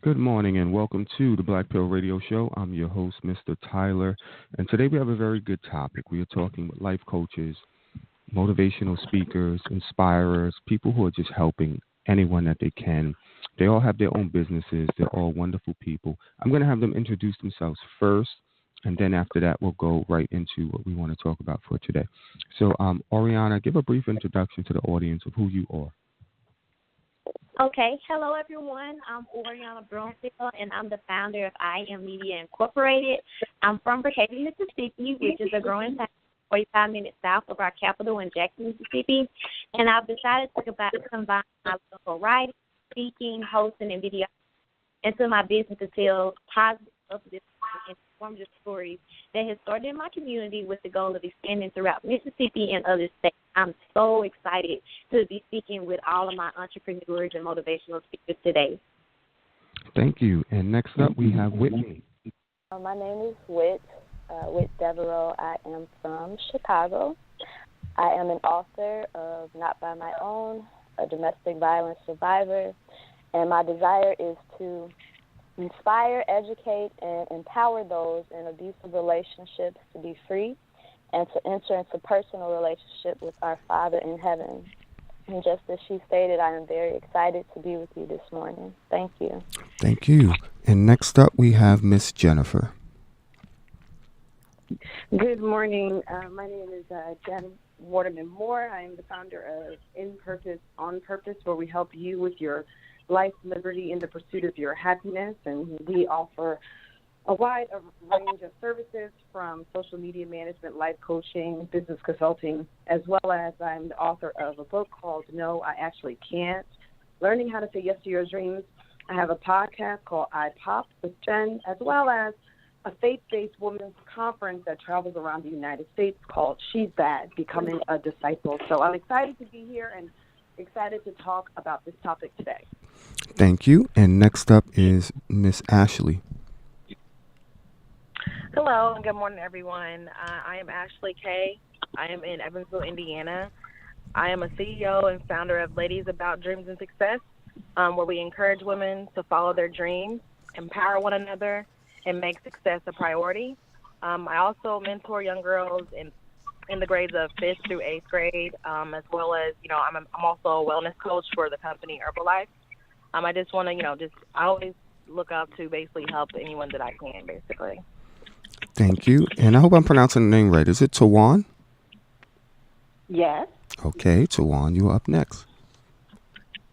Good morning and welcome to the Black Pill Radio Show. I'm your host, Mr. Tyler, and today we have a very good topic. We are talking with life coaches, motivational speakers, inspirers, people who are just helping anyone that they can. They all have their own businesses. They're all wonderful people. I'm going to have them introduce themselves first, and then after that, we'll go right into what we want to talk about for today. So, Oriana, give a brief introduction to the audience of who you are. Okay. Hello, everyone. I'm Oriana Brunfield, and I'm the founder of I Am Media Incorporated. I'm from Brookhaven, Mississippi, which is a growing town 45 minutes south of our capital in Jackson, Mississippi. And I've decided to combine my love for writing, speaking, hosting, and video into my business to tell positive, uplifting, and informative stories that has started in my community with the goal of expanding throughout Mississippi and other states. I'm so excited to be speaking with all of my entrepreneurs and motivational speakers today. Thank you. And next up, we have Whitney. My name is Whit Devereaux. I am from Chicago. I am an author of Not By My Own, a domestic violence survivor, and my desire is to inspire, educate, and empower those in abusive relationships to be free and to enter into personal relationship with our Father in heaven. And just as she stated, I am very excited to be with you this morning. Thank you. Thank you. And next up, we have Miss Jennifer. Good morning. My name is Jen Waterman Moore. I am the founder of In Purpose, On Purpose, where we help you with your life, liberty, in the pursuit of your happiness. And we offer a wide range of services from social media management, life coaching, business consulting, as well as I'm the author of a book called No, I Actually Can't, Learning How to Say Yes to Your Dreams. I have a podcast called I Pop with Jen, as well as a faith-based women's conference that travels around the United States called She's Bad, Becoming a Disciple. So I'm excited to be here and excited to talk about this topic today. Thank you. And next up is Miss Ashley. Hello, and good morning, everyone. I am Ashley Kay. I am in Evansville, Indiana. I am a CEO and founder of Ladies About Dreams and Success, where we encourage women to follow their dreams, empower one another, and make success a priority. I also mentor young girls in the grades of 5th through 8th grade, as well as, I'm also a wellness coach for the company Herbalife. I just want to, I always look out to basically help anyone that I can, basically. Thank you. And I hope I'm pronouncing the name right. Is it Tawan? Yes. Okay, Tawan, you're up next.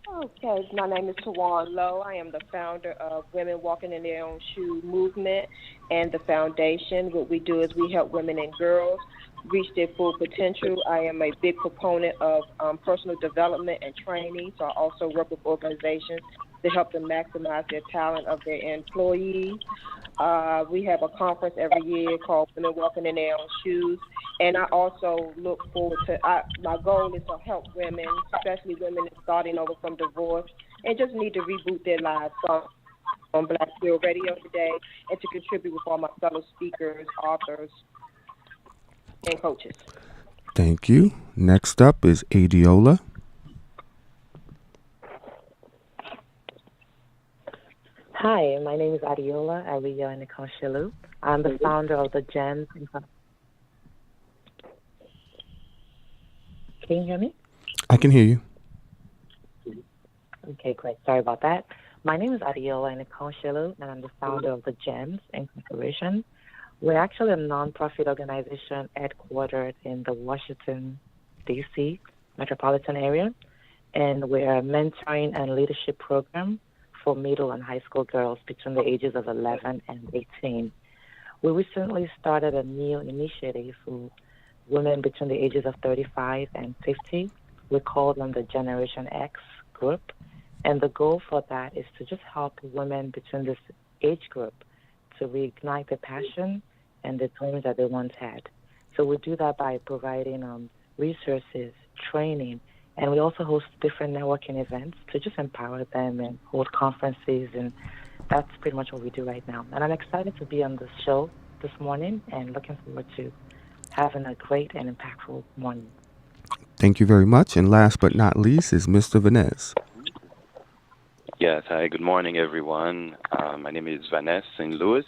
Okay, my name is Tawan Lowe. I am the founder of Women Walking in Their Own Shoe Movement and the foundation. What we do is we help women and girls reach their full potential. I am a big proponent of personal development and training, so I also work with organizations to help them maximize their talent of their employees. We have a conference every year called Women Walking in Their Own Shoes, and I also look forward to, my goal is to help women, especially women starting over from divorce, and just need to reboot their lives. So on Black Pill Radio today, and to contribute with all my fellow speakers, authors, and coaches. Thank you. Next up is Adiola. Hi, my name is Adiola Ariyo Nikoshilu. I'm the founder of the Gems. Can you hear me? I can hear you. Okay, great. Sorry about that. My name is Adiola Nikoshilu, and I'm the founder of the Gems Incorporation. We're actually a nonprofit organization headquartered in the Washington, D.C. metropolitan area, and we're a mentoring and leadership program for middle and high school girls between the ages of 11 and 18. We recently started a new initiative for women between the ages of 35 and 50. We call them the Generation X group, and the goal for that is to just help women between this age group to reignite their passion and the dreams that they once had. So we do that by providing resources, training, and we also host different networking events to just empower them and hold conferences, and that's pretty much what we do right now. And I'm excited to be on the show this morning and looking forward to having a great and impactful morning. Thank you very much. And last but not least is Mr. Vanez. Yes, hi, good morning, everyone. My name is Vanessa St. Louis.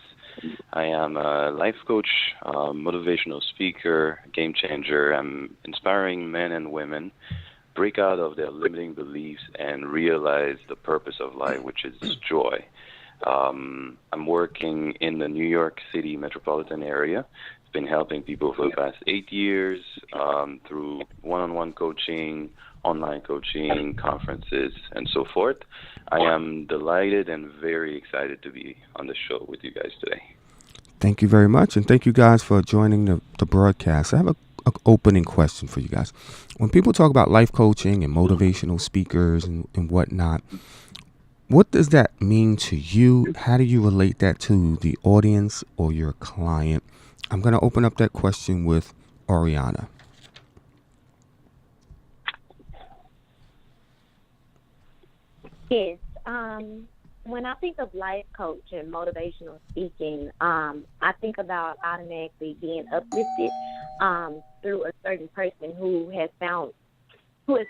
I am a life coach, motivational speaker, game changer. I'm inspiring men and women break out of their limiting beliefs and realize the purpose of life, which is joy. I'm working in the New York City metropolitan area. Been helping people for the past 8 years through one-on-one coaching, online coaching, conferences, and so forth. I am delighted and very excited to be on the show with you guys today. Thank you very much, and thank you guys for joining the broadcast. I have a opening question for you guys. When people talk about life coaching and motivational speakers and whatnot, what does that mean to you? How do you relate that to the audience or your client? I'm going to open up that question with Oriana. Yes. When I think of life coach and motivational speaking, I think about automatically being uplifted through a certain person who has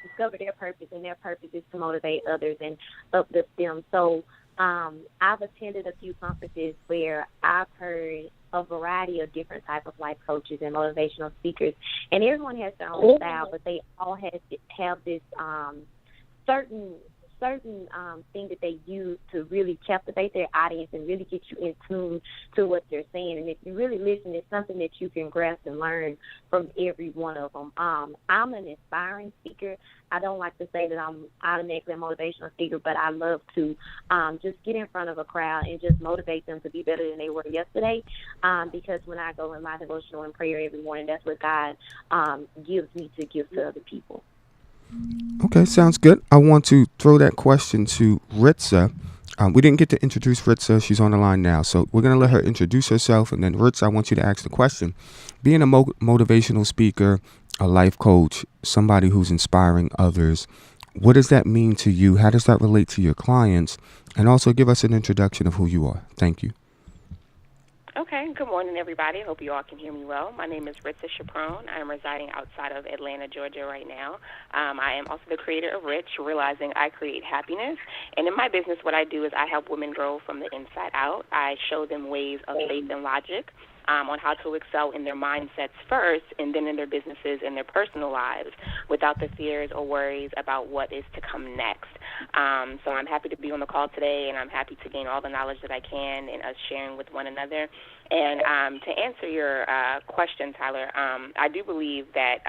discovered their purpose, and their purpose is to motivate others and uplift them. So I've attended a few conferences where I've heard a variety of different type of life coaches and motivational speakers, and everyone has their own style, but they all have this certain thing that they use to really captivate their audience and really get you in tune to what they're saying. And if you really listen, it's something that you can grasp and learn from every one of them. I'm an inspiring speaker. I don't like to say that I'm automatically a motivational speaker, but I love to just get in front of a crowd and just motivate them to be better than they were yesterday, because when I go in my devotional and prayer every morning, that's what God gives me to give to other people. Okay, sounds good. I want to throw that question to Ritza. We didn't get to introduce Ritza. She's on the line now. So we're going to let her introduce herself. And then, Ritza, I want you to ask the question. Being a motivational speaker, a life coach, somebody who's inspiring others, what does that mean to you? How does that relate to your clients? And also give us an introduction of who you are. Thank you. Okay, good morning, everybody. I hope you all can hear me well. My name is Ritza Chaperone. I am residing outside of Atlanta, Georgia right now. I am also the creator of Rich, Realizing I Create Happiness. And in my business, what I do is I help women grow from the inside out. I show them ways of faith and logic on how to excel in their mindsets first and then in their businesses and their personal lives without the fears or worries about what is to come next. So I'm happy to be on the call today, and I'm happy to gain all the knowledge that I can and us sharing with one another. And to answer your question, Tyler, I do believe that,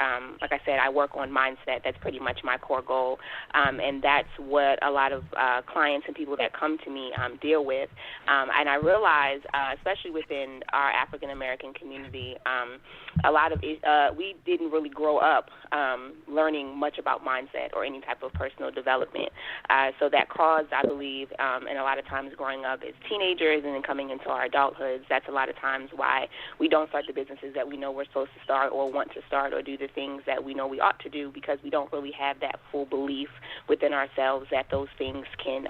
like I said, I work on mindset. That's pretty much my core goal, and that's what a lot of clients and people that come to me deal with. And I realize, especially within our African-American community, a lot of we didn't really grow up learning much about mindset or any type of personal development. So that caused, I believe, and a lot of times growing up as teenagers and then coming into our adulthoods, that's a lot of times why we don't start the businesses that we know we're supposed to start or want to start or do the things that we know we ought to do, because we don't really have that full belief within ourselves that those things can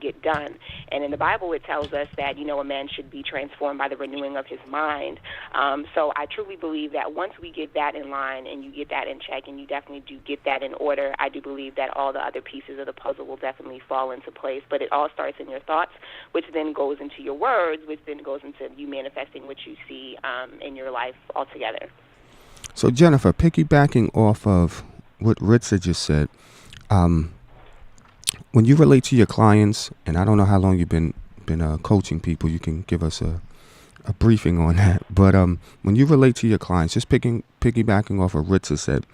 get done. And in the Bible, it tells us that, a man should be transformed by the renewing of his mind. So I truly believe that once we get that in line and you get that in check and you definitely do get that in order, I do believe that all the other pieces of the puzzle will definitely fall into place. But it all starts in your thoughts, which then goes into your words, which then goes into you manifesting what you see in your life altogether. So, Jennifer, piggybacking off of what Ritza just said, when you relate to your clients, and I don't know how long you've been coaching people, you can give us a briefing on that. But when you relate to your clients, just piggybacking off of Ritza said,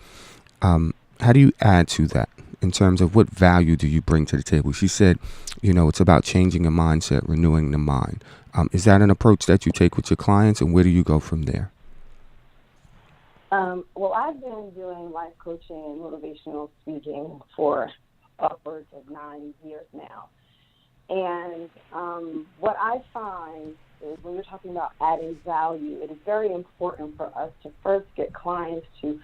how do you add to that in terms of what value do you bring to the table? She said, it's about changing a mindset, renewing the mind. Is that an approach that you take with your clients, and where do you go from there? Well, I've been doing life coaching and motivational speaking for upwards of 9 years now. And what I find is when you're talking about adding value, it is very important for us to first get clients to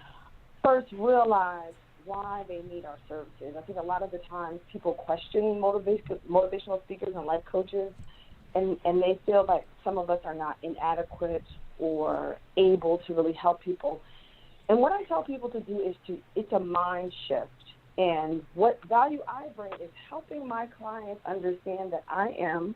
first realize why they need our services. I think a lot of the times people question motivational speakers and life coaches, and they feel like some of us are not inadequate or able to really help people. And what I tell people to do is it's a mind shift. And what value I bring is helping my clients understand that I am,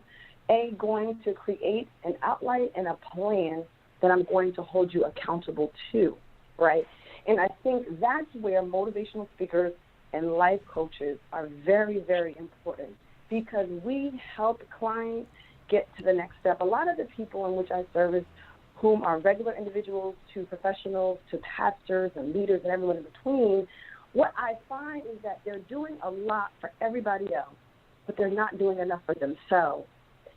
going to create an outline and a plan that I'm going to hold you accountable to, right? And I think that's where motivational speakers and life coaches are very, very important, because we help clients get to the next step. A lot of the people in which I service, whom are regular individuals to professionals to pastors and leaders and everyone in between, what I find is that they're doing a lot for everybody else, but they're not doing enough for themselves.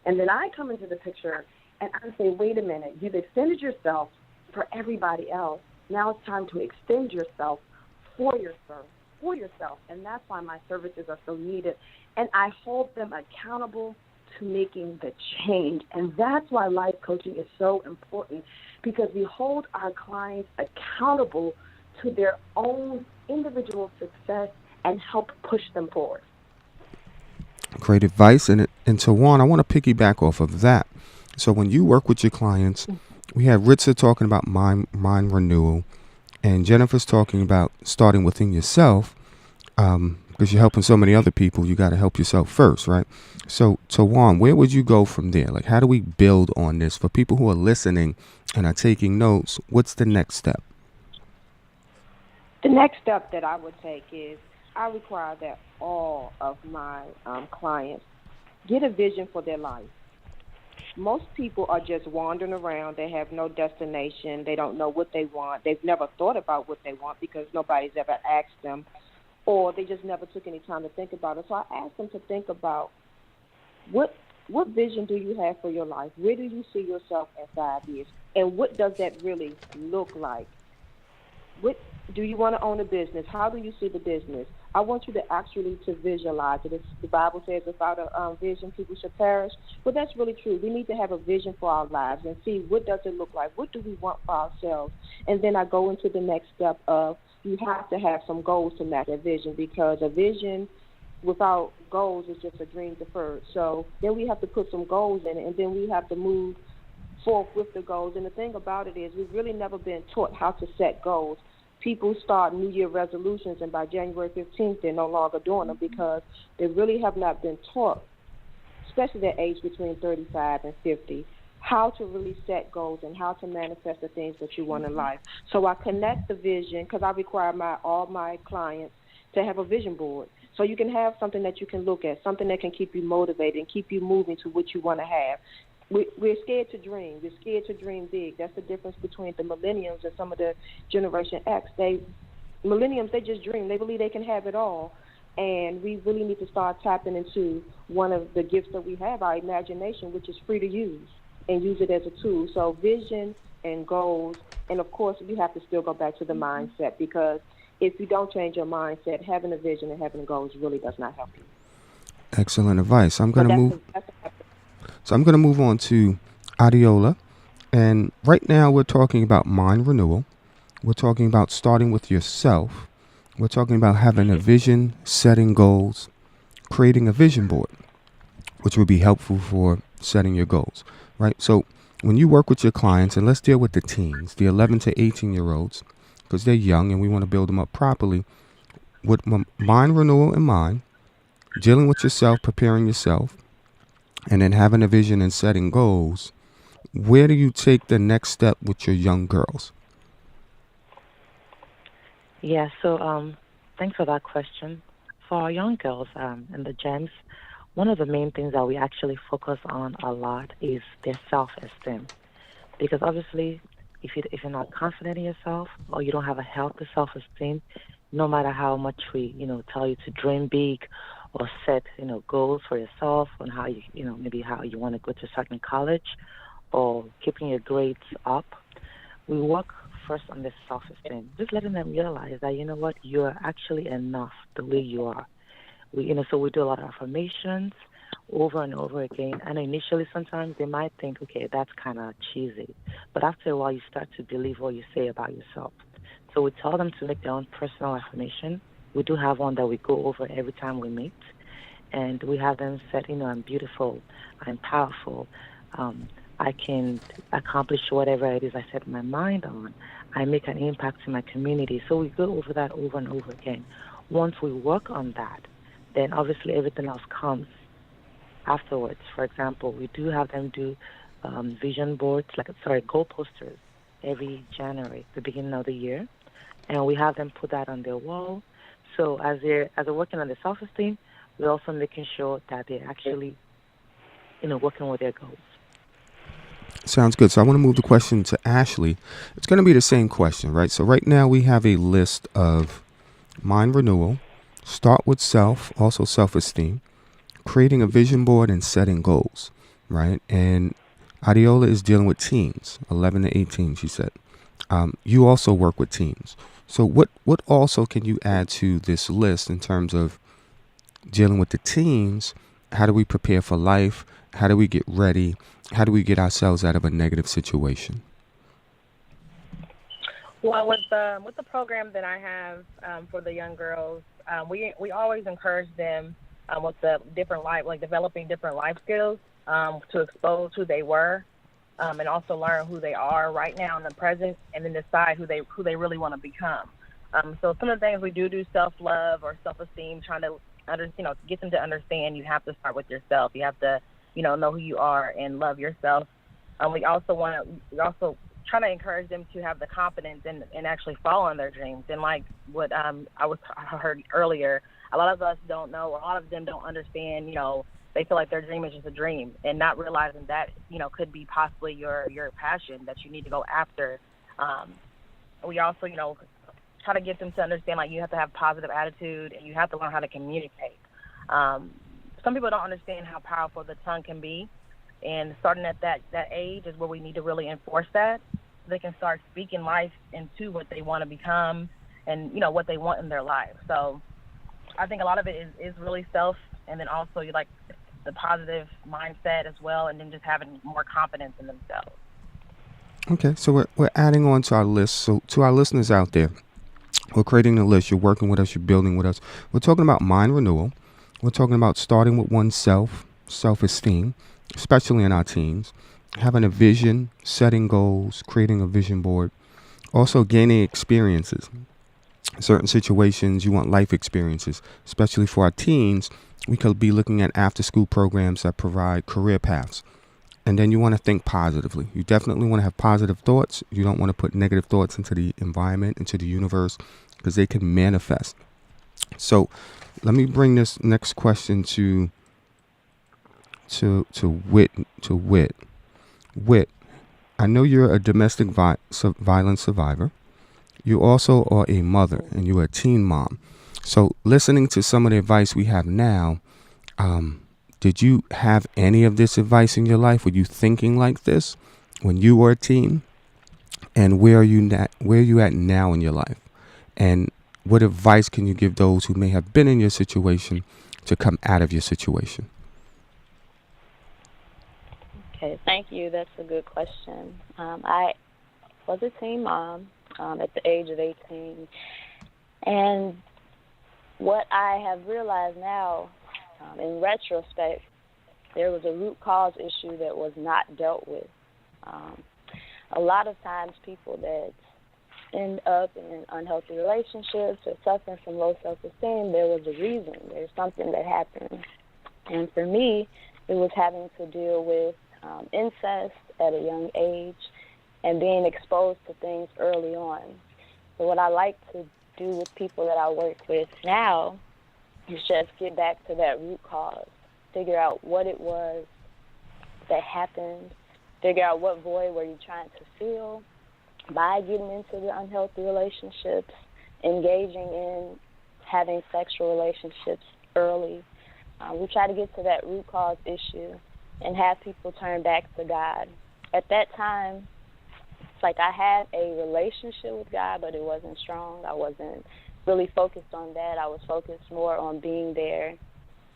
And then I come into the picture and I say, wait a minute, you've extended yourself for everybody else. Now it's time to extend yourself for yourself. And that's why my services are so needed. And I hold them accountable to making the change. And that's why life coaching is so important, because we hold our clients accountable to their own individual success and help push them forward. Great advice. And Tawan, I want to piggyback off of that. So when you work with your clients, we have Ritza talking about mind renewal, and Jennifer's talking about starting within yourself, because you're helping so many other people. You got to help yourself first, right? So Tawan, where would you go from there? Like, how do we build on this for people who are listening and are taking notes? What's the next step? The next step that I would take is I require that all of my clients get a vision for their life. Most people are just wandering around. They have no destination. They don't know what they want. They've never thought about what they want because nobody's ever asked them, or they just never took any time to think about it. So I asked them to think about what vision do you have for your life? Where do you see yourself in 5 years? And what does that really look like? What do you want to own a business? How do you see the business? I want you to actually to visualize it. The Bible says without a vision, people should perish. Well, that's really true. We need to have a vision for our lives and see what does it look like. What do we want for ourselves? And then I go into the next step of you have to have some goals to match that vision, because a vision without goals is just a dream deferred. So then we have to put some goals in it, and then we have to move forth with the goals. And the thing about it is we've really never been taught how to set goals. People start New Year resolutions, and by January 15th, they're no longer doing them because they really have not been taught, especially that age between 35 and 50, how to really set goals and how to manifest the things that you want in life. So I connect the vision, because I require all my clients to have a vision board. So you can have something that you can look at, something that can keep you motivated and keep you moving to what you want to have. We're scared to dream. We're scared to dream big. That's the difference between the millennials and some of the Generation X. Millennials, they just dream. They believe they can have it all. And we really need to start tapping into one of the gifts that we have, our imagination, which is free to use, and use it as a tool. So vision and goals. And, of course, you have to still go back to the mindset, because if you don't change your mindset, having a vision and having goals really does not help you. Excellent advice. I'm going to move on to Adiola. And right now we're talking about mind renewal. We're talking about starting with yourself. We're talking about having a vision, setting goals, creating a vision board, which would be helpful for setting your goals, right? So when you work with your clients, and let's deal with the teens, the 11 to 18-year-olds, because they're young and we want to build them up properly, with mind renewal in mind, dealing with yourself, preparing yourself, and then having a vision and setting goals, where do you take the next step with your young girls? Yeah, so thanks for that question. For our young girls and the gems, one of the main things that we actually focus on a lot is their self-esteem. Because obviously, if you're not confident in yourself, or you don't have a healthy self-esteem, no matter how much we, tell you to dream big or set, goals for yourself on how maybe how you want to go to a certain college or keeping your grades up, we work first on the self-esteem. Just letting them realize that, you know what, you're actually enough the way you are. So we do a lot of affirmations over and over again. And initially, sometimes they might think, okay, that's kind of cheesy. But after a while, you start to believe what you say about yourself. So we tell them to make their own personal affirmation. We do have one that we go over every time we meet. And we have them set, I'm beautiful, I'm powerful, I can accomplish whatever it is I set my mind on. I make an impact in my community. So we go over that over and over again. Once we work on that, then obviously everything else comes afterwards. For example, we do have them do vision boards, goal posters every January, the beginning of the year, and we have them put that on their wall. So as they're working on their self-esteem, we're also making sure that they're actually, working with their goals. Sounds good. So I want to move the question to Ashley. It's going to be the same question, right? So right now we have a list of mind renewal, start with self, also self-esteem, creating a vision board, and setting goals, right? And Adiola is dealing with teens, 11 to 18, she said. You also work with teens. So what also can you add to this list in terms of dealing with the teens? How do we prepare for life? How do we get ready? How do we get ourselves out of a negative situation? Well, with the program that I have for the young girls, we always encourage them with the different developing different life skills to expose who they were, and also learn who they are right now in the present, and then decide who they really want to become. So some of the things we do self-love or self-esteem, trying to get them to understand you have to start with yourself. You have to know who you are and love yourself. We also try to encourage them to have the confidence and actually follow in their dreams. And like what I heard earlier, a lot of us don't know, or a lot of them don't understand, they feel like their dream is just a dream, and not realizing that, could be possibly your passion that you need to go after. We also, try to get them to understand, you have to have positive attitude, and you have to learn how to communicate. Some people don't understand how powerful the tongue can be, and starting at that age is where we need to really enforce that. They can start speaking life into what they want to become and, what they want in their life. So I think a lot of it is really self, and then also the positive mindset as well, and then just having more confidence in themselves. Okay, so we're adding on to our list. So to our listeners out there, we're creating a list. You're working with us. You're building with us. We're talking about mind renewal. We're talking about starting with oneself, self-esteem, especially in our teens, having a vision, setting goals, creating a vision board, also gaining experiences. Certain situations, you want life experiences, especially for our teens. We could be looking at after-school programs that provide career paths. And then you want to think positively. You definitely want to have positive thoughts. You don't want to put negative thoughts into the environment, into the universe, because they can manifest. So let me bring this next question to Whit. Whit, I know you're a domestic violence survivor. You also are a mother, and you're a teen mom. So listening to some of the advice we have now, did you have any of this advice in your life? Were you thinking like this when you were a teen? And where are you at now in your life? And what advice can you give those who may have been in your situation to come out of your situation? Okay, thank you. That's a good question. I was a teen mom at the age of 18. And what I have realized now, in retrospect, there was a root cause issue that was not dealt with. A lot of times people that end up in unhealthy relationships or suffering from low self-esteem, there was a reason. There's something that happened. And for me, it was having to deal with incest at a young age and being exposed to things early on. So what I like to do with people that I work with now is just get back to that root cause, figure out what it was that happened, figure out what void were you trying to fill by getting into the unhealthy relationships, engaging in having sexual relationships early. We try to get to that root cause issue and have people turn back to God. At that time, it's like I had a relationship with God, but it wasn't strong. I wasn't really focused on that. I was focused more on being there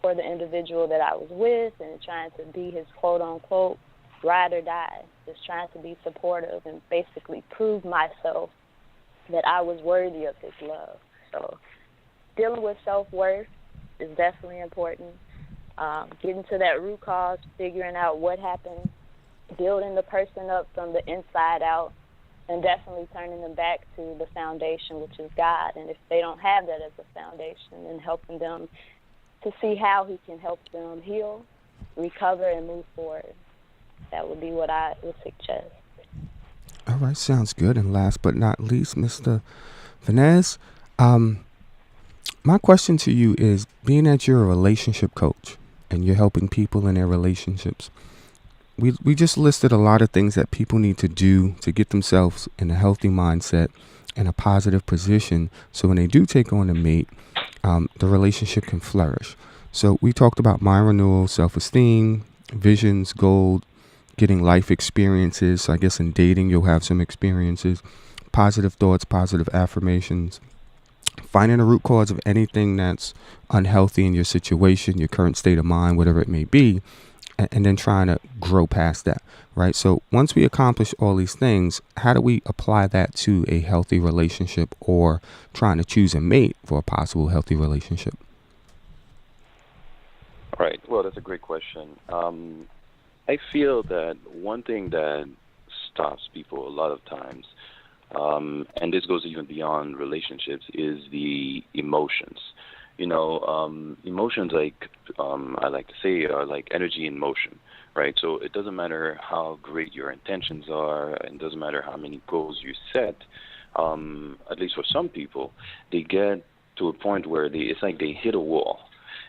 for the individual that I was with and trying to be his quote-unquote ride or die, just trying to be supportive and basically prove myself that I was worthy of his love. So dealing with self-worth is definitely important. Getting to that root cause, figuring out what happened, building the person up from the inside out, and definitely turning them back to the foundation, which is God. And if they don't have that as a foundation, then helping them to see how he can help them heal, recover, and move forward. That would be what I would suggest. All right, sounds good. And last but not least, Mr. Vanez, my question to you is, being that you're a relationship coach and you're helping people in their relationships, we just listed a lot of things that people need to do to get themselves in a healthy mindset and a positive position, so when they do take on a mate, the relationship can flourish. So we talked about mind renewal, self-esteem, visions, goals, getting life experiences. So I guess in dating, you'll have some experiences, positive thoughts, positive affirmations, finding the root cause of anything that's unhealthy in your situation, your current state of mind, whatever it may be, and then trying to grow past that, right? So once we accomplish all these things, how do we apply that to a healthy relationship or trying to choose a mate for a possible healthy relationship? Right. Well, that's a great question. I feel that one thing that stops people a lot of times, and this goes even beyond relationships, is the emotions. Emotions, like I like to say, are like energy in motion, right? So it doesn't matter how great your intentions are, and it doesn't matter how many goals you set. At least for some people, they get to a point where it's like they hit a wall,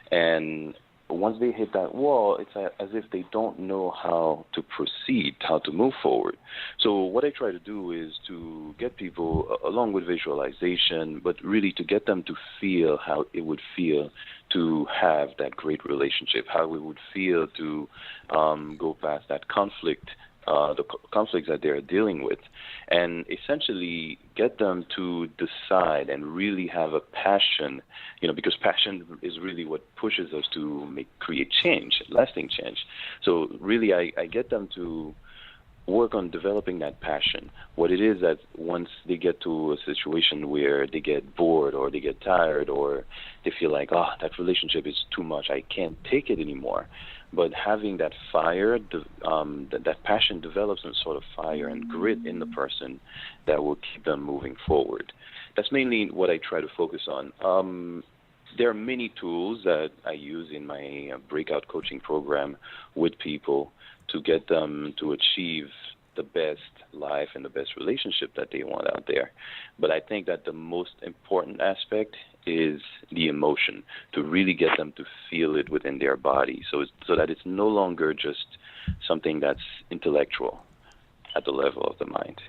and once they hit that wall, it's as if they don't know how to proceed, how to move forward. So what I try to do is to get people, along with visualization, but really to get them to feel how it would feel to have that great relationship, how it would feel to go past that conflict, the conflicts that they're dealing with, and essentially get them to decide and really have a passion, because passion is really what pushes us to create change, lasting change. So really I get them to work on developing that passion. What it is that once they get to a situation where they get bored or they get tired or they feel like, that relationship is too much, I can't take it anymore. But having that fire, that passion develops some sort of fire and grit in the person that will keep them moving forward. That's mainly what I try to focus on. There are many tools that I use in my breakout coaching program with people to get them to achieve the best life and the best relationship that they want out there. But I think that the most important aspect is the emotion, to really get them to feel it within their body, so that it's no longer just something that's intellectual at the level of the mind.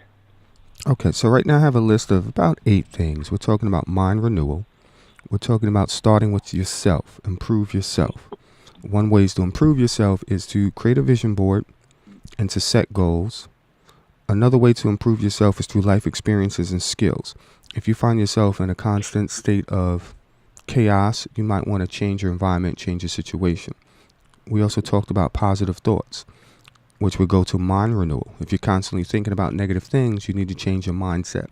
Okay, so right now I have a list of about 8 things. We're talking about mind renewal. We're talking about starting with yourself, improve yourself. One way to improve yourself is to create a vision board and to set goals. Another way to improve yourself is through life experiences and skills. If you find yourself in a constant state of chaos, you might want to change your environment, change your situation. We also talked about positive thoughts, which would go to mind renewal. If you're constantly thinking about negative things, you need to change your mindset.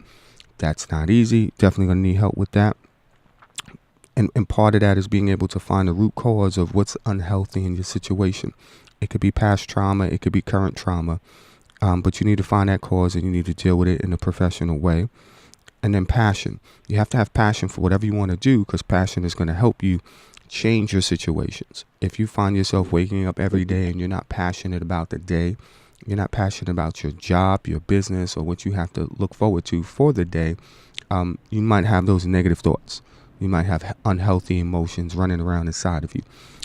That's not easy. Definitely going to need help with that. And part of that is being able to find the root cause of what's unhealthy in your situation. It could be past trauma, it could be current trauma, but you need to find that cause and you need to deal with it in a professional way. And then passion. You have to have passion for whatever you want to do, because passion is going to help you change your situations. If you find yourself waking up every day and you're not passionate about the day, you're not passionate about your job, your business, or what you have to look forward to for the day, you might have those negative thoughts. You might have unhealthy emotions running around inside of you.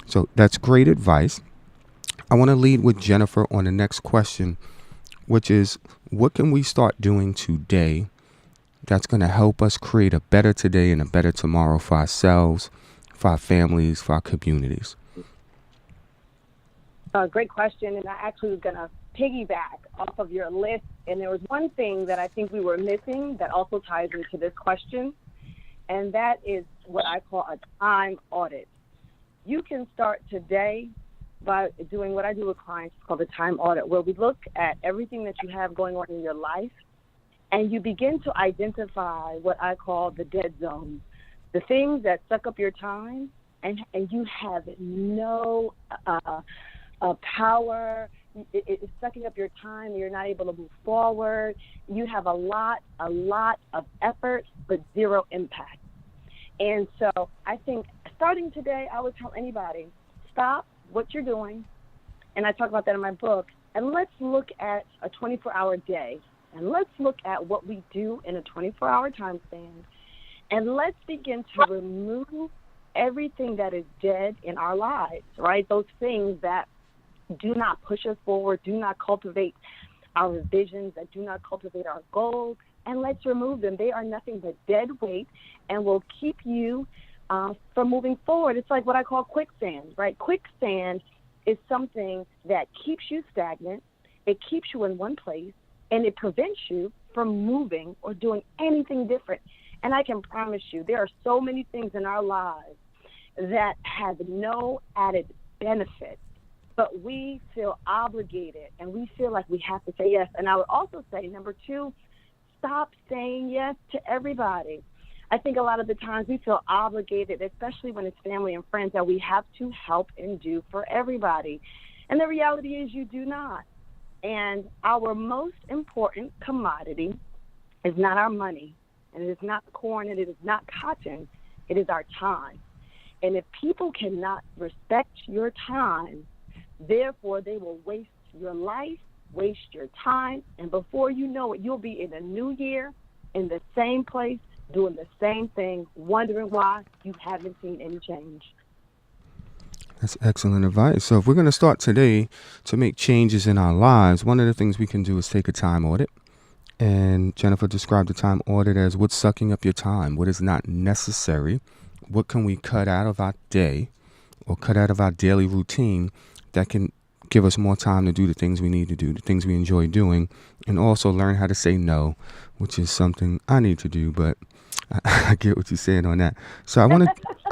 So that's great advice. I want to lead with Jennifer on the next question, which is, what can we start doing today that's going to help us create a better today and a better tomorrow for ourselves, for our families, for our communities? Great question, and I actually was going to piggyback off of your list, and there was one thing that I think we were missing that also ties into this question, and that is what I call a time audit. You can start today by doing what I do with clients. It's called a time audit, where we look at everything that you have going on in your life, and you begin to identify what I call the dead zones, the things that suck up your time, and you have no power, it's sucking up your time. You're not able to move forward. You have a lot of effort, but zero impact. And so I think starting today, I would tell anybody, stop what you're doing, and I talk about that in my book, and let's look at a 24-hour day, and let's look at what we do in a 24-hour time span, and let's begin to remove everything that is dead in our lives, right? Those things that do not push us forward, do not cultivate our visions, that do not cultivate our goals, and let's remove them. They are nothing but dead weight and will keep you from moving forward. It's like what I call quicksand, right? Quicksand is something that keeps you stagnant, it keeps you in one place, and it prevents you from moving or doing anything different. And I can promise you, there are so many things in our lives that have no added benefit, but we feel obligated and we feel like we have to say yes. And I would also say, number two, stop saying yes to everybody. I think a lot of the times we feel obligated, especially when it's family and friends, that we have to help and do for everybody. And the reality is you do not. And our most important commodity is not our money, and it is not corn, and it is not cotton. It is our time. And if people cannot respect your time, therefore they will waste your life, waste your time, and before you know it, you'll be in a new year in the same place, doing the same thing, wondering why you haven't seen any change. That's excellent advice. So if we're going to start today to make changes in our lives, one of the things we can do is take a time audit. And Jennifer described the time audit as what's sucking up your time, what is not necessary, what can we cut out of our day or cut out of our daily routine that can give us more time to do the things we need to do, the things we enjoy doing, and also learn how to say no, which is something I need to do, but I get what you're saying on that. So I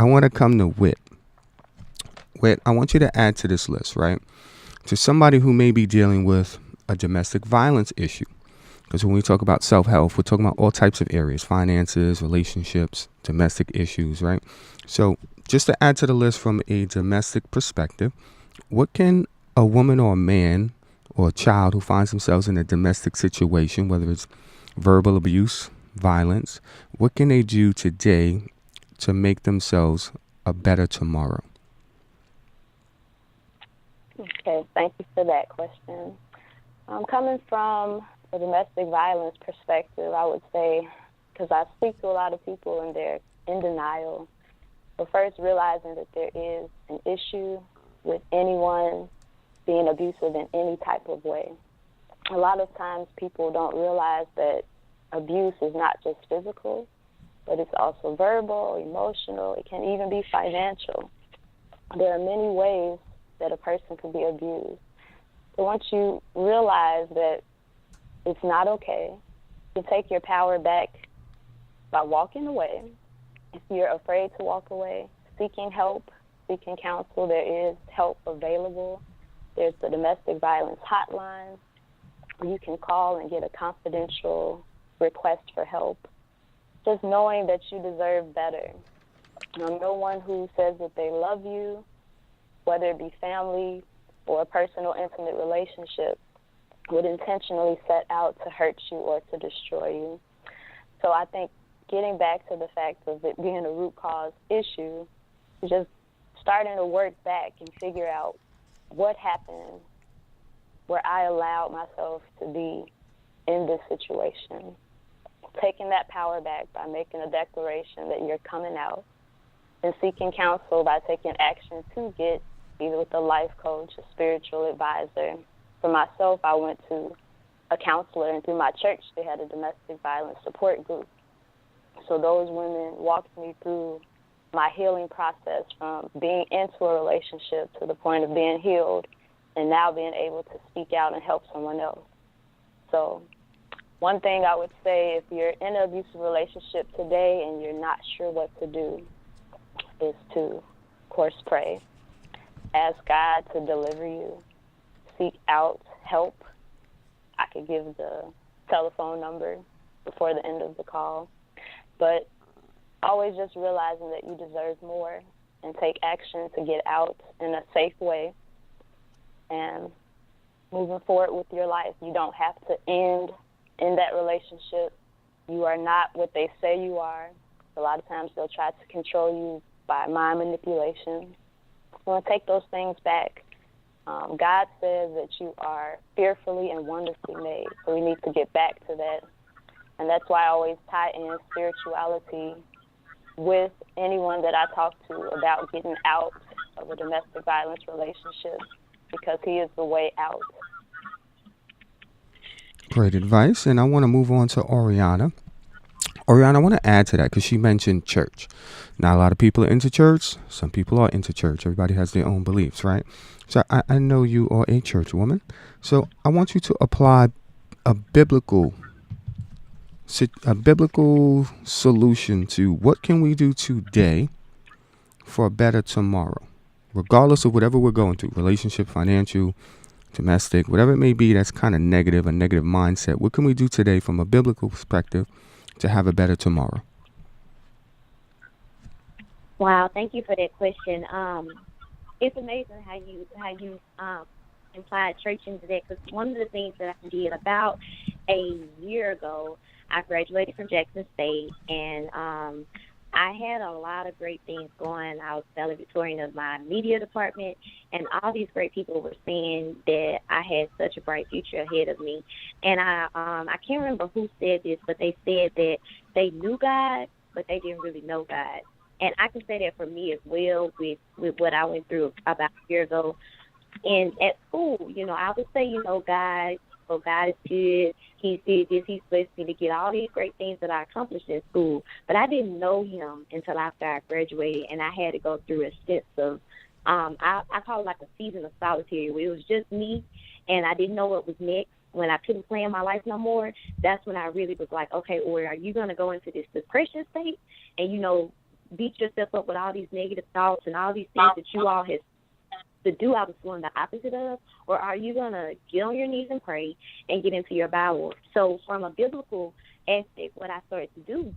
want to come to Whit. Whit, I want you to add to this list, right? To somebody who may be dealing with a domestic violence issue. Because when we talk about self-help, we're talking about all types of areas, finances, relationships, domestic issues, right? So just to add to the list from a domestic perspective, what can a woman or a man or a child who finds themselves in a domestic situation, whether it's verbal abuse, violence, what can they do today to make themselves a better tomorrow? Okay, thank you for that question. Coming from a domestic violence perspective, I would say, because I speak to a lot of people and they're in denial, but first realizing that there is an issue with anyone being abusive in any type of way. A lot of times people don't realize that abuse is not just physical, but it's also verbal, emotional, it can even be financial. There are many ways that a person could be abused. So once you realize that it's not okay, you take your power back by walking away. If you're afraid to walk away, seeking help, seeking counsel, there is help available. There's the domestic violence hotline. You can call and get a confidential request for help. Just knowing that you deserve better. No one who says that they love you, whether it be family or a personal, intimate relationship, would intentionally set out to hurt you or to destroy you. So I think getting back to the fact of it being a root cause issue, just starting to work back and figure out what happened where I allowed myself to be in this situation. Taking that power back by making a declaration that you're coming out, and seeking counsel by taking action to get either with a life coach, a spiritual advisor. For myself, I went to a counselor, and through my church, they had a domestic violence support group. So those women walked me through my healing process from being into a relationship to the point of being healed and now being able to speak out and help someone else. So one thing I would say, if you're in an abusive relationship today and you're not sure what to do, is to, of course, pray. Ask God to deliver you. Seek out help. I could give the telephone number before the end of the call. But always just realizing that you deserve more and take action to get out in a safe way. And moving forward with your life. You don't have to end in that relationship. You are not what they say you are. A lot of times they'll try to control you by mind manipulation. I want to take those things back. God says that you are fearfully and wonderfully made, so we need to get back to that. And that's why I always tie in spirituality with anyone that I talk to about getting out of a domestic violence relationship, because he is the way out. Great advice. And I want to move on to Oriana. Oriana, I want to add to that because she mentioned church. Now, a lot of people are into church. Some people are into church. Everybody has their own beliefs, right? So I know you are a church woman. So I want you to apply a biblical solution to what can we do today for a better tomorrow, regardless of whatever we're going through, relationship, financial, domestic, whatever it may be that's kind of negative, a negative mindset. What can we do today from a biblical perspective to have a better tomorrow? Wow, thank you for that question. It's amazing how you implied church into that, because one of the things that I did about a year ago, I graduated from Jackson State, and I had a lot of great things going. I was valedictorian of my media department, and all these great people were saying that I had such a bright future ahead of me. And I can't remember who said this, but they said that they knew God, but they didn't really know God. And I can say that for me as well with what I went through about a year ago. And at school, I would say, God is good. He's did this. He's blessed me to get all these great things that I accomplished in school. But I didn't know him until after I graduated, and I had to go through a sense of, I call it like a season of solitude, where it was just me, and I didn't know what was next. When I couldn't plan my life no more, that's when I really was like, okay, or are you going to go into this depression state and, beat yourself up with all these negative thoughts and all these things that you all had to do? I was doing the opposite of. Or are you going to get on your knees and pray and get into your Bible? So from a biblical aspect, what I started to do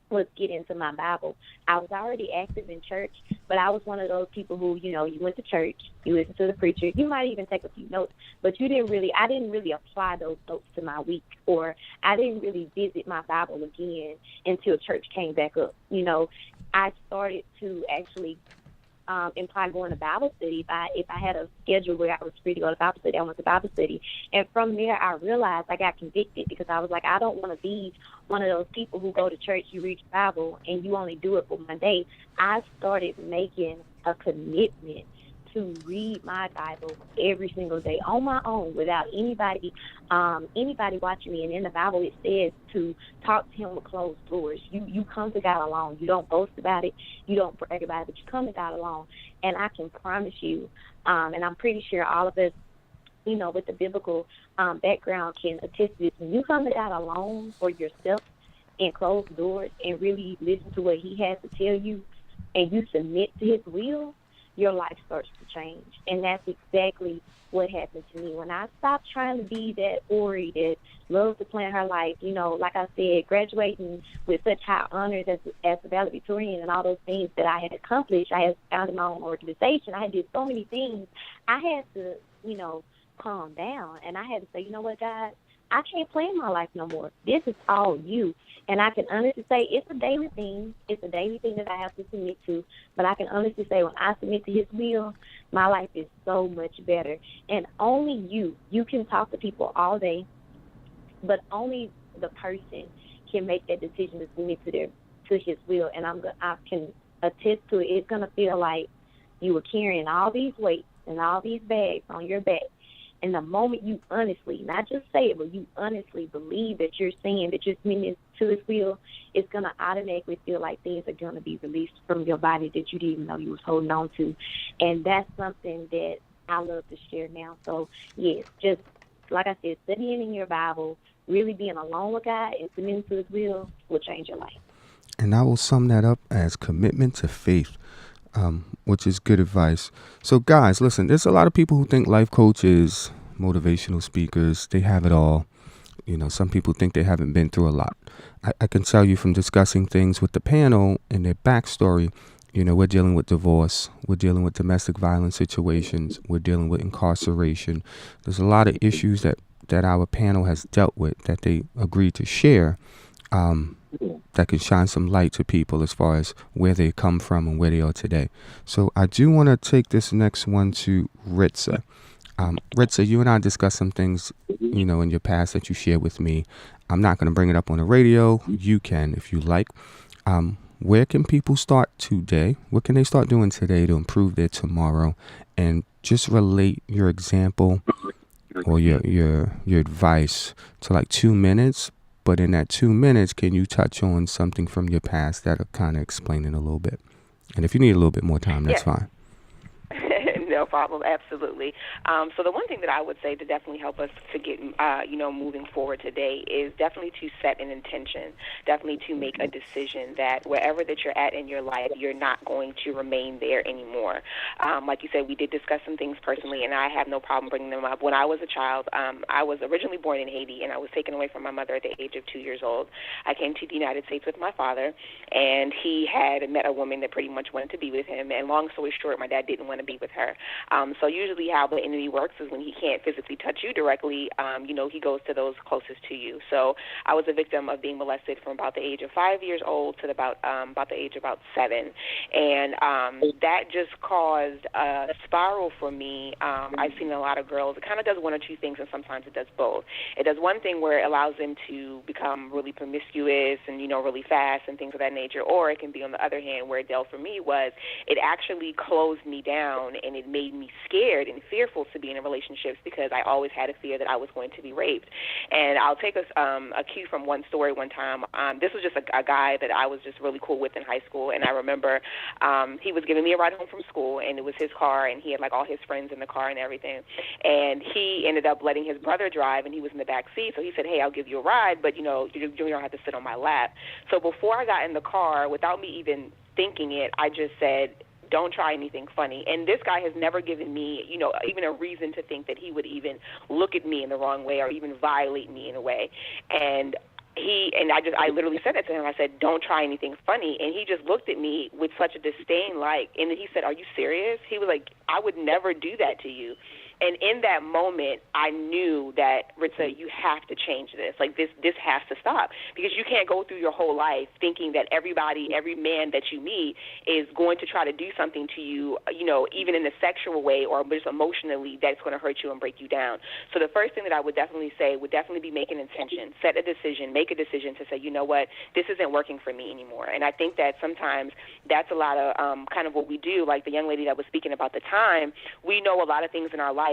was get into my Bible. I was already active in church, but I was one of those people who, you went to church, you listened to the preacher, you might even take a few notes, but I didn't really apply those notes to my week, or I didn't really visit my Bible again until church came back up. I started to actually imply going to Bible study. If I had a schedule where I was free to go to Bible study, I went to Bible study. And from there, I realized I got convicted, because I was like, I don't want to be one of those people who go to church, you read your Bible, and you only do it for one day. I started making a commitment to read my Bible every single day on my own without anybody watching me. And in the Bible, it says to talk to him with closed doors. You come to God alone. You don't boast about it. You don't brag about it, but you come to God alone. And I can promise you, and I'm pretty sure all of us, with the biblical background can attest to this. When you come to God alone for yourself and closed doors and really listen to what he has to tell you, and you submit to his will, your life starts to change. And that's exactly what happened to me. When I stopped trying to be that Ori that loves to plan her life, like I said, graduating with such high honors as a valedictorian and all those things that I had accomplished. I had founded my own organization. I had did so many things. I had to, calm down, and I had to say, you know what, God, I can't plan my life no more. This is all you. And I can honestly say it's a daily thing. It's a daily thing that I have to submit to. But I can honestly say when I submit to his will, my life is so much better. And only you can talk to people all day, but only the person can make that decision to submit to his will. And I can attest to it. It's going to feel like you were carrying all these weights and all these bags on your back. And the moment you honestly, not just say it, but you honestly believe that you're saying that you're submitting to his will, it's going to automatically feel like things are going to be released from your body that you didn't even know you was holding on to. And that's something that I love to share now. So, yes, just like I said, studying in your Bible, really being alone with God and submitting to his will change your life. And I will sum that up as commitment to faith. Which is good advice. So guys, listen, there's a lot of people who think life coaches, motivational speakers, they have it all. Some people think they haven't been through a lot. I can tell you from discussing things with the panel and their backstory, You know, we're dealing with divorce. We're dealing with domestic violence situations. We're dealing with incarceration. There's a lot of issues that our panel has dealt with that they agreed to share, that can shine some light to people as far as where they come from and where they are today. So I do want to take this next one to Ritza. Ritza, you and I discussed some things, you know, in your past that you shared with me. I'm not going to bring it up on the radio. You can if you like. Where can people start today? What can they start doing today to improve their tomorrow? And just relate your example or your advice to like 2 minutes. But in that 2 minutes, can you touch on something from your past that'll kind of explain it a little bit? And if you need a little bit more time, that's fine. No problem, absolutely. So the one thing that I would say to definitely help us to get, moving forward today is definitely to set an intention, definitely to make a decision that wherever that you're at in your life, you're not going to remain there anymore. Like you said, we did discuss some things personally, and I have no problem bringing them up. When I was a child, I was originally born in Haiti, and I was taken away from my mother at the age of 2 years old. I came to the United States with my father, and he had met a woman that pretty much wanted to be with him, and long story short, my dad didn't want to be with her. So usually how the enemy works is when he can't physically touch you directly, he goes to those closest to you. So I was a victim of being molested from about the age of 5 years old to about the age of about 7. And that just caused a spiral for me. I've seen a lot of girls. It kind of does one or two things, and sometimes it does both. It does one thing where it allows them to become really promiscuous and, really fast and things of that nature, or it can be on the other hand where it dealt for me was it actually closed me down, and it made me scared and fearful to be in relationships because I always had a fear that I was going to be raped. And I'll take a cue from one story one time. This was just a guy that I was just really cool with in high school, and I remember he was giving me a ride home from school, and it was his car, and he had like all his friends in the car and everything. And he ended up letting his brother drive, and he was in the back seat. So he said, "Hey, I'll give you a ride, but you don't have to sit on my lap." So before I got in the car, without me even thinking it, I just said, "Don't try anything funny." And this guy has never given me, even a reason to think that he would even look at me in the wrong way or even violate me in a way. And I literally said that to him. I said, "Don't try anything funny." And he just looked at me with such a disdain, and then he said, "Are you serious?" He was like, "I would never do that to you." And in that moment, I knew that, Ritza, you have to change this. Like, this has to stop. Because you can't go through your whole life thinking that every man that you meet is going to try to do something to you, even in a sexual way or just emotionally that's going to hurt you and break you down. So the first thing that I would definitely say would definitely be make an intention, set a decision, make a decision to say, you know what, this isn't working for me anymore. And I think that sometimes that's a lot of kind of what we do. Like the young lady that was speaking about the time, we know a lot of things in our life,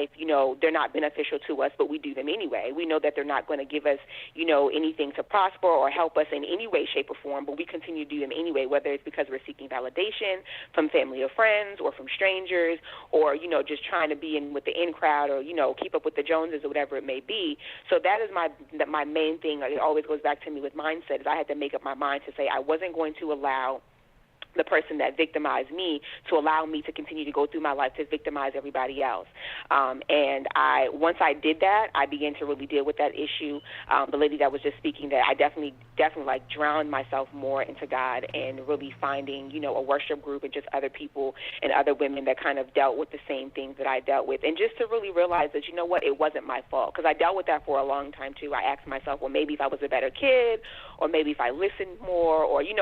they're not beneficial to us, but we do them anyway. We know that they're not going to give us, anything to prosper or help us in any way, shape, or form, but we continue to do them anyway, whether it's because we're seeking validation from family or friends or from strangers or, just trying to be in with the in crowd or, keep up with the Joneses or whatever it may be. So that is my main thing. It always goes back to me with mindset is I had to make up my mind to say I wasn't going to allow the person that victimized me to allow me to continue to go through my life to victimize everybody else. And once I did that, I began to really deal with that issue. The lady that was just speaking, that I definitely like drowned myself more into God and really finding, a worship group and just other people and other women that kind of dealt with the same things that I dealt with. And just to really realize that, it wasn't my fault, because I dealt with that for a long time too. I asked myself, well, maybe if I was a better kid, or maybe if I listened more, or, you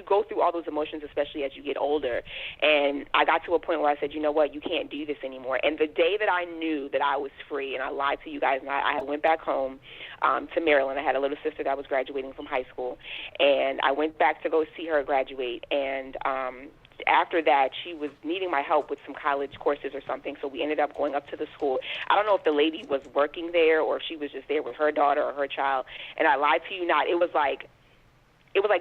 go through all those emotions, especially as you get older. And I got to a point where I said, you know what, you can't do this anymore. And the day that I knew that I was free, and I lied to you guys, and I went back home to Maryland. I had a little sister that was graduating from high school, and I went back to go see her graduate. And after that, she was needing my help with some college courses or something, so we ended up going up to the school. I don't know if the lady was working there or if she was just there with her daughter or her child, and I lied to you not. It was like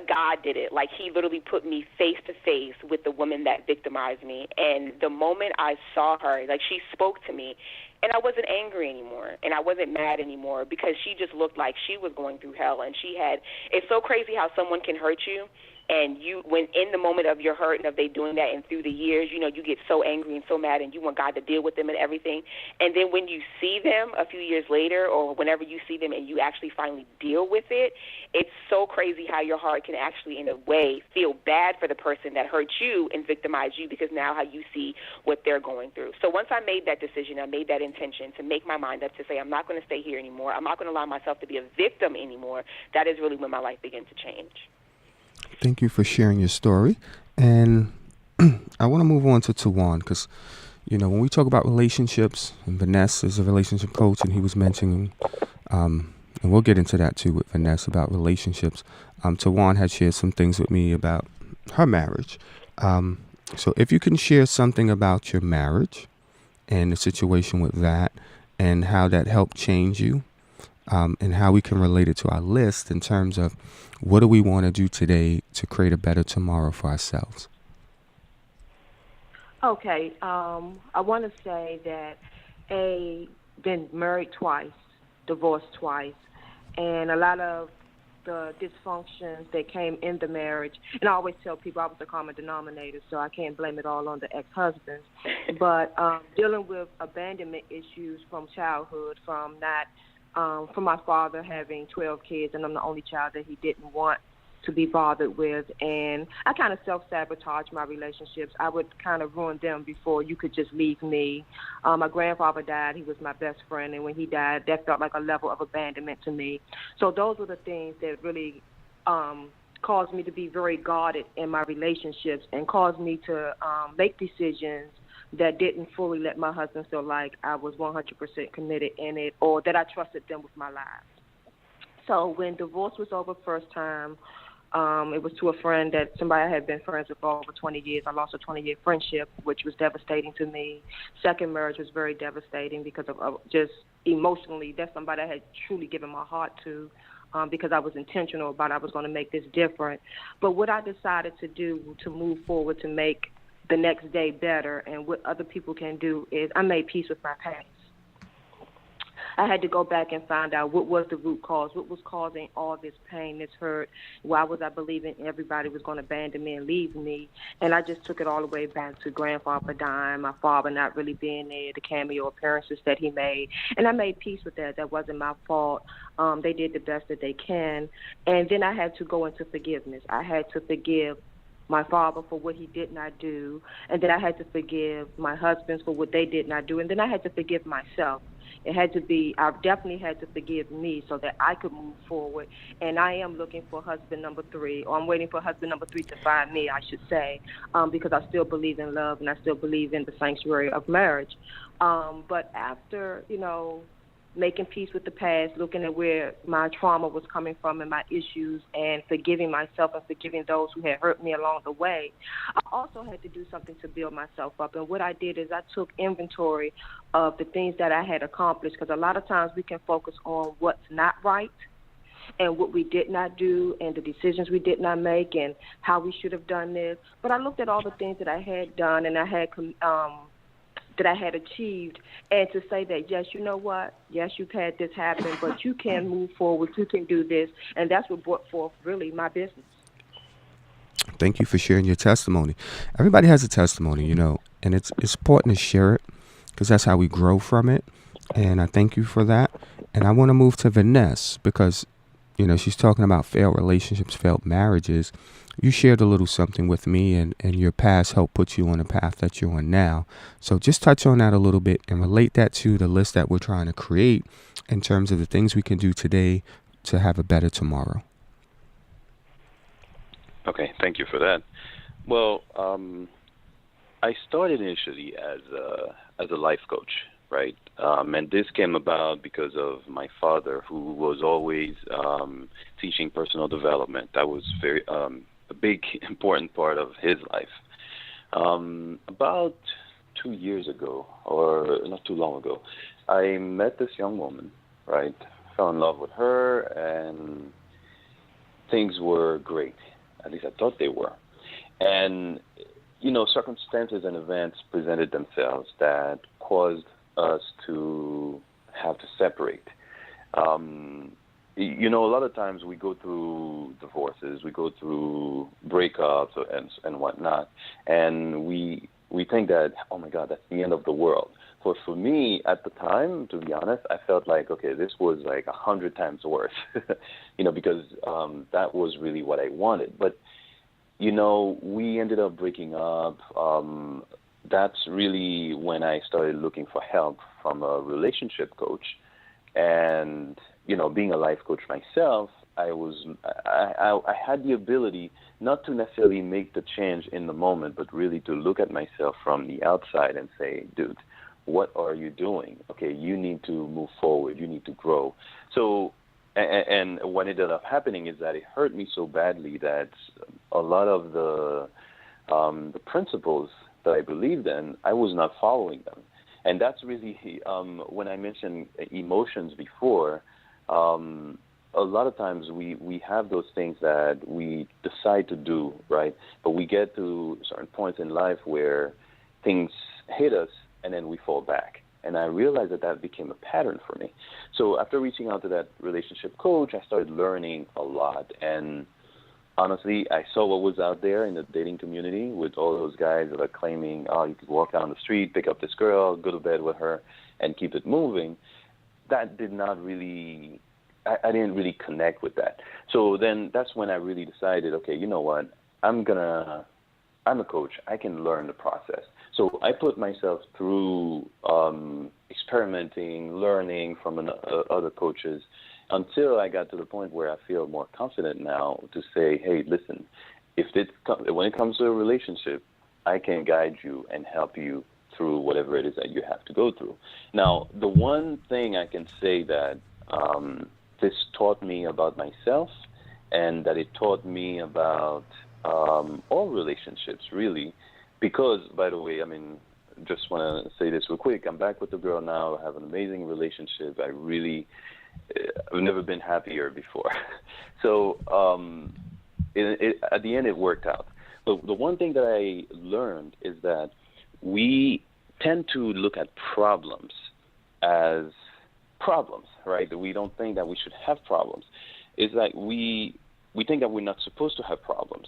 God did it. Like, he literally put me face to face with the woman that victimized me. And the moment I saw her, like, she spoke to me, and I wasn't angry anymore, and I wasn't mad anymore, because she just looked like she was going through hell. And it's so crazy how someone can hurt you, And you, when in the moment of your hurt and of they doing that and through the years, you know, you get so angry and so mad and you want God to deal with them and everything. And then when you see them a few years later or whenever you see them and you actually finally deal with it, it's so crazy how your heart can actually, in a way, feel bad for the person that hurt you and victimized you because now how you see what they're going through. So once I made that decision, I made that intention to make my mind up to say I'm not going to stay here anymore. I'm not going to allow myself to be a victim anymore. That is really when my life began to change. Thank you for sharing your story. And I want to move on to Tawan because, you know, when we talk about relationships, and Vanessa is a relationship coach, and he was mentioning, and we'll get into that too with Vanessa about relationships. Tawan had shared some things with me about her marriage. So if you can share something about your marriage and the situation with that and how that helped change you, and how we can relate it to our list in terms of what do we want to do today to create a better tomorrow for ourselves. Okay, I want to say that been married twice, divorced twice, and a lot of the dysfunctions that came in the marriage, and I always tell people I was the common denominator, so I can't blame it all on the ex-husbands, but dealing with abandonment issues from childhood, from my father having 12 kids, and I'm the only child that he didn't want to be bothered with, and I kind of self-sabotage my relationships. I would kind of ruin them before you could just leave me. My grandfather died. He was my best friend, and when he died, that felt like a level of abandonment to me. So those were the things that really caused me to be very guarded in my relationships and caused me to make decisions that didn't fully let my husband feel like I was 100% committed in it or that I trusted them with my life. So when divorce was over first time, it was to a friend that somebody I had been friends with for over 20 years. I lost a 20-year friendship, which was devastating to me. Second marriage was very devastating because of just emotionally, that's somebody I had truly given my heart to because I was intentional about I was going to make this different. But what I decided to do to move forward to make the next day better and what other people can do is I made peace with my past. I had to go back and find out what was the root cause, what was causing all this pain, this hurt. Why was I believing everybody was going to abandon me and leave me? And I just took it all the way back to grandfather dying, my father not really being there, the cameo appearances that he made. And I made peace with that. That wasn't my fault. They did the best that they can. And then I had to go into forgiveness. I had to forgive my father for what he did not do, and then I had to forgive my husbands for what they did not do, and then I had to forgive myself. I definitely had to forgive me so that I could move forward, and I am looking for husband number 3, or I'm waiting for husband number 3 to find me, I should say, because I still believe in love, and I still believe in the sanctuary of marriage. But after, making peace with the past, looking at where my trauma was coming from and my issues, and forgiving myself and forgiving those who had hurt me along the way, I also had to do something to build myself up. And what I did is I took inventory of the things that I had accomplished, because a lot of times we can focus on what's not right and what we did not do and the decisions we did not make and how we should have done this. But I looked at all the things that I had done and I had achieved, and to say that, yes, you know what, yes, you've had this happen, but you can move forward, you can do this, and that's what brought forth really my business. Thank you for sharing your testimony. Everybody has a testimony, and it's important to share it because that's how we grow from it, and I thank you for that. And I want to move to Vanessa because, she's talking about failed relationships, failed marriages. You shared a little something with me, and your past helped put you on the path that you're on now. So just touch on that a little bit and relate that to the list that we're trying to create in terms of the things we can do today to have a better tomorrow. Okay, thank you for that. Well, I started initially as a life coach, right? And this came about because of my father, who was always teaching personal development. That was very a big, important part of his life. About 2 years ago, or not too long ago, I met this young woman, right? Fell in love with her, and things were great. At least I thought they were. And, circumstances and events presented themselves that caused us to have to separate. you know, a lot of times we go through divorces, we go through breakups and whatnot, and we think that, oh my God, that's the end of the world. For me at the time, to be honest, I felt like, okay, this was like 100 times worse, you know, because that was really what I wanted. But you know, we ended up breaking up. That's really when I started looking for help from a relationship coach. And, you know, being a life coach myself, I had the ability not to necessarily make the change in the moment, but really to look at myself from the outside and say, dude, what are you doing? Okay, you need to move forward. You need to grow. So, and what ended up happening is that it hurt me so badly that a lot of the principles that I believed in, I was not following them. And that's really, when I mentioned emotions before, a lot of times we have those things that we decide to do, right? But we get to certain points in life where things hit us and then we fall back. And I realized that became a pattern for me. So after reaching out to that relationship coach, I started learning a lot. And honestly, I saw what was out there in the dating community with all those guys that are claiming, oh, you could walk down the street, pick up this girl, go to bed with her, and keep it moving. That did not really, I didn't really connect with that. So then that's when I really decided, okay, you know what, I'm a coach. I can learn the process. So I put myself through experimenting, learning from other coaches, until I got to the point where I feel more confident now to say, hey, listen, when it comes to a relationship, I can guide you and help you through whatever it is that you have to go through. Now, the one thing I can say that this taught me about myself and that it taught me about all relationships, really, because, by the way, I mean, just want to say this real quick. I'm back with the girl now. I have an amazing relationship. I've never been happier before. So at the end, it worked out. But the one thing that I learned is that we tend to look at problems as problems, right? We don't think that we should have problems. It's like we think that we're not supposed to have problems.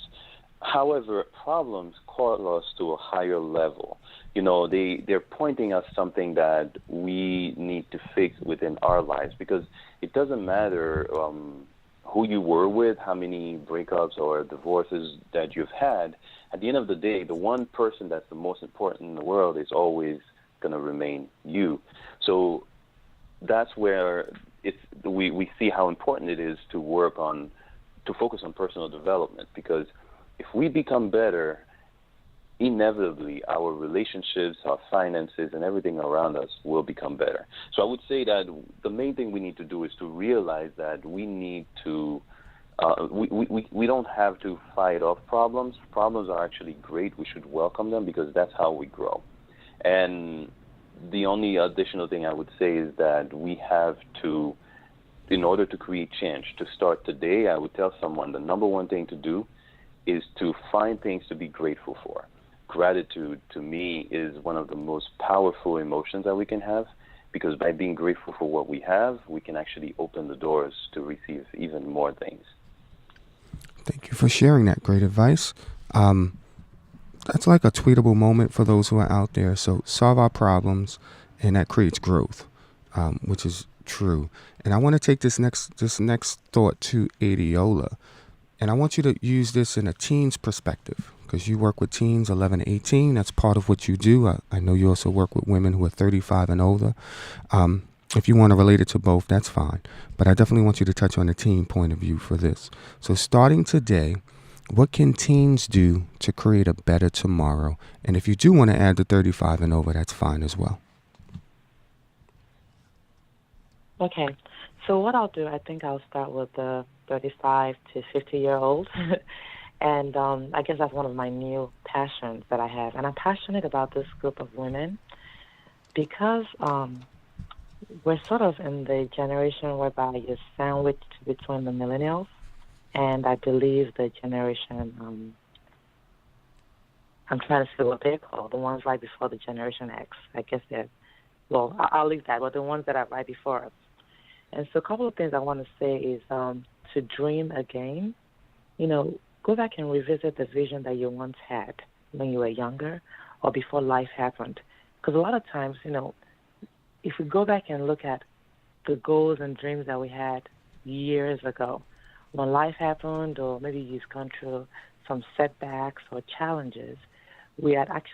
However, problems call us to a higher level. You know, they're pointing us something that we need to fix within our lives, because it doesn't matter who you were with, how many breakups or divorces that you've had. At the end of the day, the one person that's the most important in the world is always going to remain you. So that's where we see how important it is to focus on personal development, because if we become better, inevitably our relationships, our finances, and everything around us will become better. So I would say that the main thing we need to do is to realize that we need to, we don't have to fight off problems. Problems are actually great. We should welcome them, because that's how we grow. And the only additional thing I would say is that we have to, in order to create change, to start today, I would tell someone the number one thing to do is to find things to be grateful for. Gratitude, to me, is one of the most powerful emotions that we can have, because by being grateful for what we have, we can actually open the doors to receive even more things. Thank you for sharing that great advice. That's like a tweetable moment for those who are out there. So solve our problems, and that creates growth, which is true. And I want to take this next thought to Adiola. And I want you to use this in a teen's perspective, because you work with teens 11 to 18. That's part of what you do. I know you also work with women who are 35 and older. If you want to relate it to both, that's fine. But I definitely want you to touch on the teen point of view for this. So starting today, what can teens do to create a better tomorrow? And if you do want to add the 35 and over, that's fine as well. Okay. So what I'll do, I think I'll start with the 35 to 50-year-old. And I guess that's one of my new passions that I have. And I'm passionate about this group of women because we're sort of in the generation whereby you're sandwiched between the millennials and I believe the generation, I'm trying to see what they're called, the ones right before the Generation X. I guess I'll leave that, but the ones that are right before us. And so a couple of things I want to say is to dream again. Go back and revisit the vision that you once had when you were younger or before life happened. Because a lot of times, if we go back and look at the goals and dreams that we had years ago, when life happened, or maybe you've gone through some setbacks or challenges,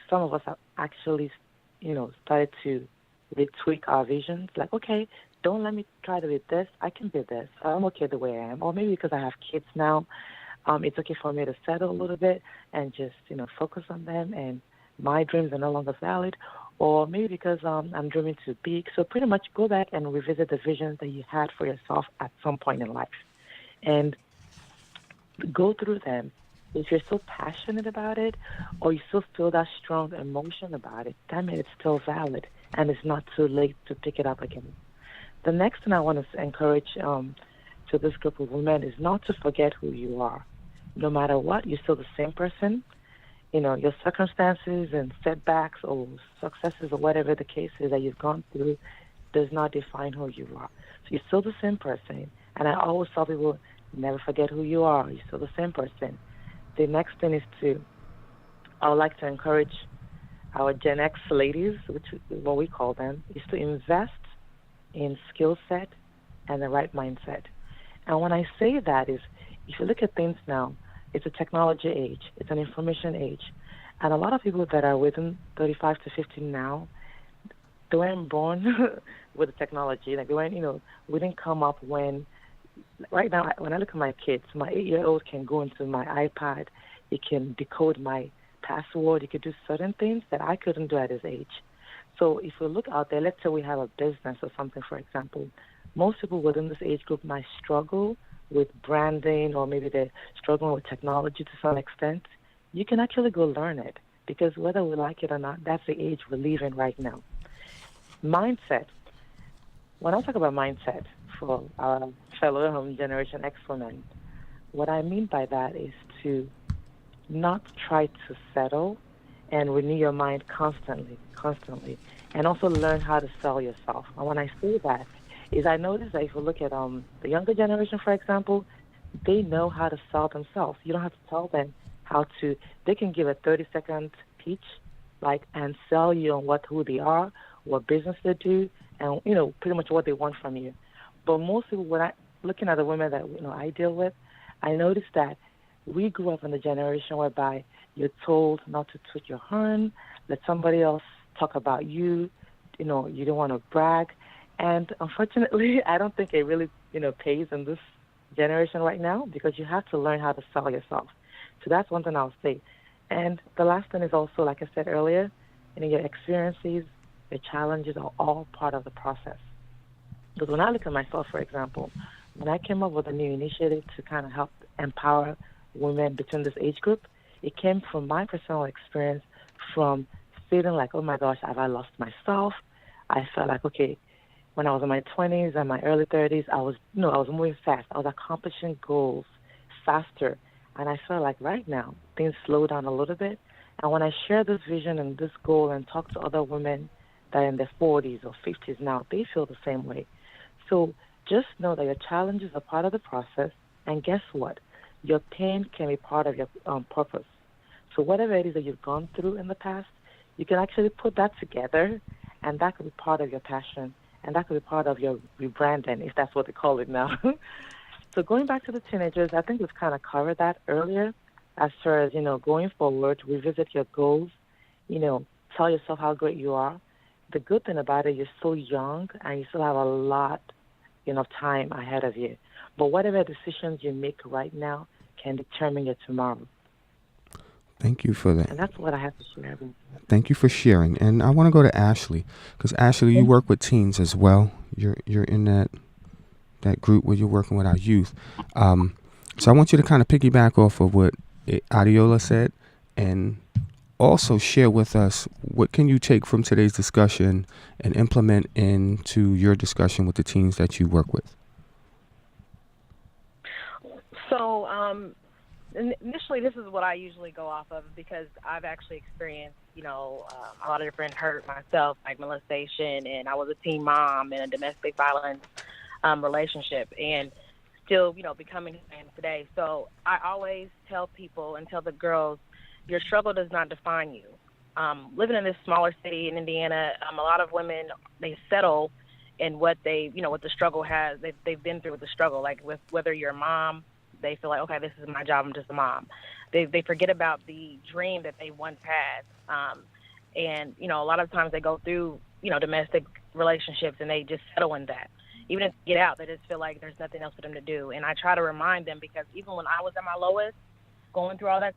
some of us have actually, started to retweak our visions. Like, okay, don't let me try to be this. I can be this. I'm okay the way I am. Or maybe because I have kids now, it's okay for me to settle a little bit and just, focus on them, and my dreams are no longer valid. Or maybe because I'm dreaming too big. So pretty much go back and revisit the visions that you had for yourself at some point in life, and go through them. If you're still passionate about it, or you still feel that strong emotion about it, that means it's still valid, and it's not too late to pick it up again. The next thing I want to encourage to this group of women is not to forget who you are. No matter what, you're still the same person. Your circumstances and setbacks or successes or whatever the case is that you've gone through does not define who you are. So you're still the same person. And I always tell people, never forget who you are. You're still the same person. The next thing is I would like to encourage our Gen X ladies, which is what we call them, is to invest in skill set and the right mindset. And when I say that is, if you look at things now, it's a technology age. It's an information age. And a lot of people that are within 35 to 50 now, they weren't born with the technology. Like, we didn't come up when, right now, when I look at my kids, my 8-year-old can go into my iPad. He can decode my password. He could do certain things that I couldn't do at his age. So if we look out there, let's say we have a business or something, for example, most people within this age group might struggle with branding, or maybe they're struggling with technology to some extent. You can actually go learn it, because whether we like it or not, that's the age we live in right now. Mindset. When I talk about mindset for our fellow Generation X women, what I mean by that is to not try to settle and renew your mind constantly, and also learn how to sell yourself. And when I say that, is I notice that if you look at the younger generation, for example, they know how to sell themselves. You don't have to tell them how to. They can give a 30-second pitch, and sell you on who they are, what business they do, and pretty much what they want from you. But most people, when I looking at the women that I deal with, I noticed that we grew up in a generation whereby you're told not to toot your horn, let somebody else talk about you. You don't want to brag. And unfortunately, I don't think it really, pays in this generation right now, because you have to learn how to sell yourself. So that's one thing I'll say. And the last thing is also, like I said earlier, your experiences, your challenges are all part of the process. Because when I look at myself, for example, when I came up with a new initiative to kind of help empower women between this age group, it came from my personal experience from feeling like, oh my gosh, have I lost myself? I felt like, okay, when I was in my 20s and my early 30s, I was moving fast. I was accomplishing goals faster. And I felt like right now, things slow down a little bit. And when I share this vision and this goal and talk to other women that are in their 40s or 50s now, they feel the same way. So just know that your challenges are part of the process. And guess what? Your pain can be part of your purpose. So whatever it is that you've gone through in the past, you can actually put that together, and that could be part of your passion. And that could be part of your rebranding, if that's what they call it now. So going back to the teenagers, I think we've kind of covered that earlier. As far as, going forward, revisit your goals, tell yourself how great you are. The good thing about it, you're so young and you still have a lot, time ahead of you. But whatever decisions you make right now can determine your tomorrow. Thank you for that. And that's what I have to share. Thank you for sharing. And I want to go to Ashley, because Ashley, you work with teens as well. You're in that group where you're working with our youth. So I want you to kind of piggyback off of what Adiola said, and also share with us what can you take from today's discussion and implement into your discussion with the teens that you work with. So initially, this is what I usually go off of, because I've actually experienced, a lot of different hurt myself, like molestation, and I was a teen mom in a domestic violence relationship and still, becoming who I am today. So I always tell people and tell the girls, your struggle does not define you. Living in this smaller city in Indiana, a lot of women, they settle in what what the struggle has. They've been through with the struggle. Like with whether you're a mom, they feel like, okay, this is my job. I'm just a mom. They forget about the dream that they once had. And, a lot of times they go through, domestic relationships and they just settle in that. Even if they get out, they just feel like there's nothing else for them to do. And I try to remind them, because even when I was at my lowest, going through all that,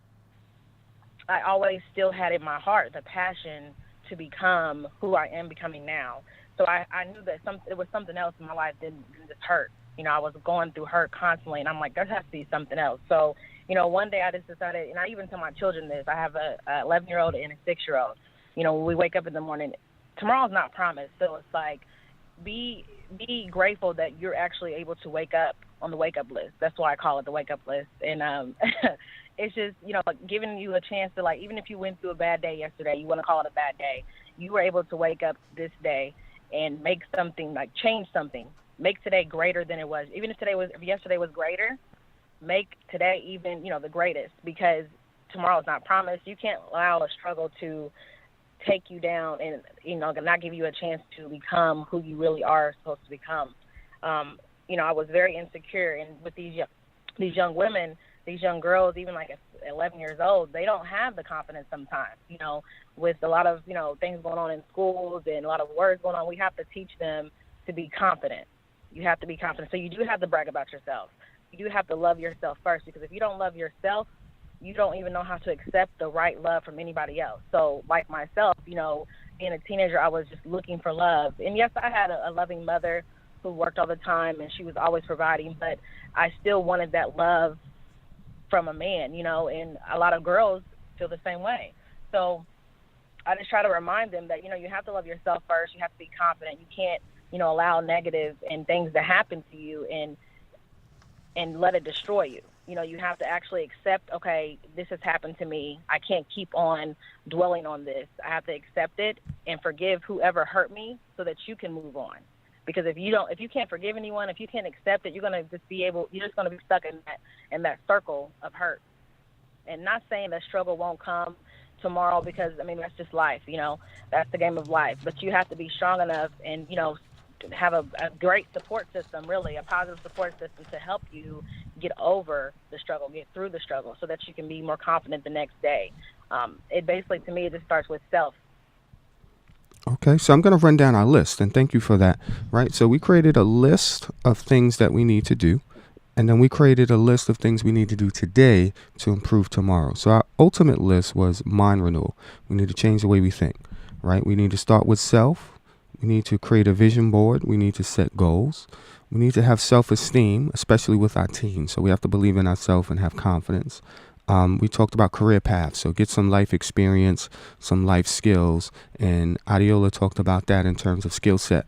I always still had in my heart the passion to become who I am becoming now. So I knew that it was something else in my life that didn't just hurt. I was going through hurt constantly, and I'm like, there has to be something else. So, one day I just decided, and I even tell my children this, I have a 11-year-old and a 6-year-old. When we wake up in the morning, tomorrow's not promised. So it's like, be grateful that you're actually able to wake up on the wake up list. That's why I call it the wake up list. And it's just, like giving you a chance to, like, even if you went through a bad day yesterday, you want to call it a bad day. You were able to wake up this day and make something, like change something. Make today greater than it was. Even if yesterday was greater, make today even, the greatest, because tomorrow is not promised. You can't allow a struggle to take you down and, not give you a chance to become who you really are supposed to become. I was very insecure, and with these young women, these young girls, even like at 11 years old, they don't have the confidence sometimes, with a lot of, things going on in schools and a lot of words going on. We have to teach them to be confident. You have to be confident. So you do have to brag about yourself. You do have to love yourself first, because if you don't love yourself, you don't even know how to accept the right love from anybody else. So like myself, being a teenager, I was just looking for love. And yes, I had a loving mother who worked all the time, and she was always providing, but I still wanted that love from a man, and a lot of girls feel the same way. So I just try to remind them that, you have to love yourself first. You have to be confident. You can't, allow negative and things to happen to you and let it destroy you. You have to actually accept, okay, this has happened to me. I can't keep on dwelling on this. I have to accept it and forgive whoever hurt me so that you can move on. Because if you can't forgive anyone, if you can't accept it, you're going to you're just going to be stuck in that circle of hurt. And not saying that struggle won't come tomorrow, because, that's just life, that's the game of life. But you have to be strong enough and, have a great support system, really, a positive support system to help you get over the struggle, get through the struggle, so that you can be more confident the next day. It basically, to me, it just starts with self. Okay, so I'm going to run down our list, and thank you for that. Right, so we created a list of things that we need to do, and then we created a list of things we need to do today to improve tomorrow. So our ultimate list was mind renewal. We need to change the way we think, right? We need to start with self. We need to create a vision board. We need to set goals. We need to have self-esteem, especially with our teens. So we have to believe in ourselves and have confidence. We talked about career paths. So get some life experience, some life skills. And Adiola talked about that in terms of skill set,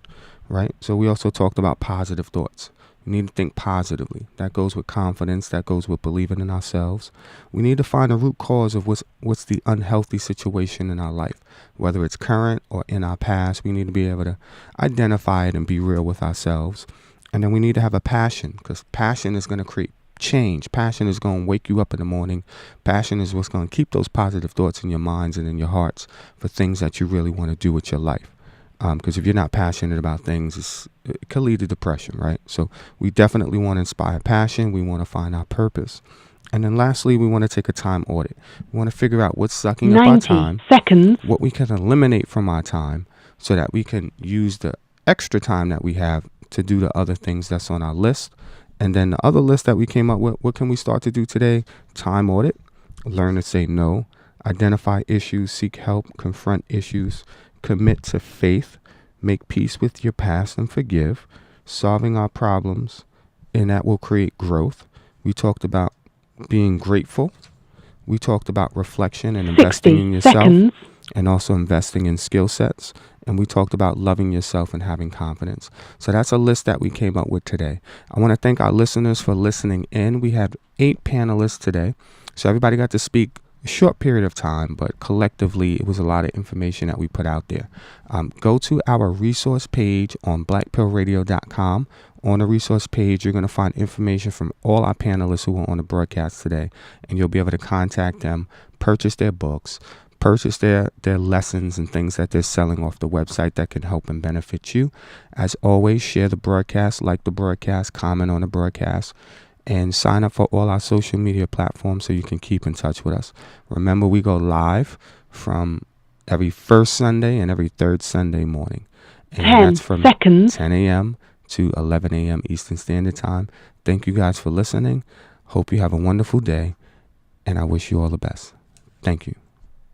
right? So we also talked about positive thoughts. We need to think positively. That goes with confidence. That goes with believing in ourselves. We need to find the root cause of what's the unhealthy situation in our life, whether it's current or in our past. We need to be able to identify it and be real with ourselves. And then we need to have a passion, because passion is going to create change. Passion is going to wake you up in the morning. Passion is what's going to keep those positive thoughts in your minds and in your hearts for things that you really want to do with your life. Because if you're not passionate about things, it could lead to depression, right? So we definitely want to inspire passion. We want to find our purpose. And then lastly, we want to take a time audit. We want to figure out what's sucking up our time, what we can eliminate from our time, so that we can use the extra time that we have to do the other things that's on our list. And then the other list that we came up with, what can we start to do today? Time audit, learn to say no, identify issues, seek help, confront issues, commit to faith, make peace with your past and forgive, solving our problems, and that will create growth. We talked about being grateful. We talked about reflection and investing in yourself, and also investing in skill sets. And we talked about loving yourself and having confidence. So that's a list that we came up with today. I want to thank our listeners for listening in. We had 8 panelists today. So everybody got to speak a short period of time, but collectively it was a lot of information that we put out there. Go to our resource page on blackpillradio.com. On the resource page, you're going to find information from all our panelists who were on the broadcast today, and you'll be able to contact them, purchase their books, purchase their lessons and things that they're selling off the website that can help and benefit you. As always, share the broadcast, like the broadcast, comment on the broadcast, and sign up for all our social media platforms so you can keep in touch with us. Remember, we go live from every first Sunday and every third Sunday morning. And 10 that's from seconds. 10 a.m. to 11 a.m. Eastern Standard Time. Thank you guys for listening. Hope you have a wonderful day, and I wish you all the best. Thank you.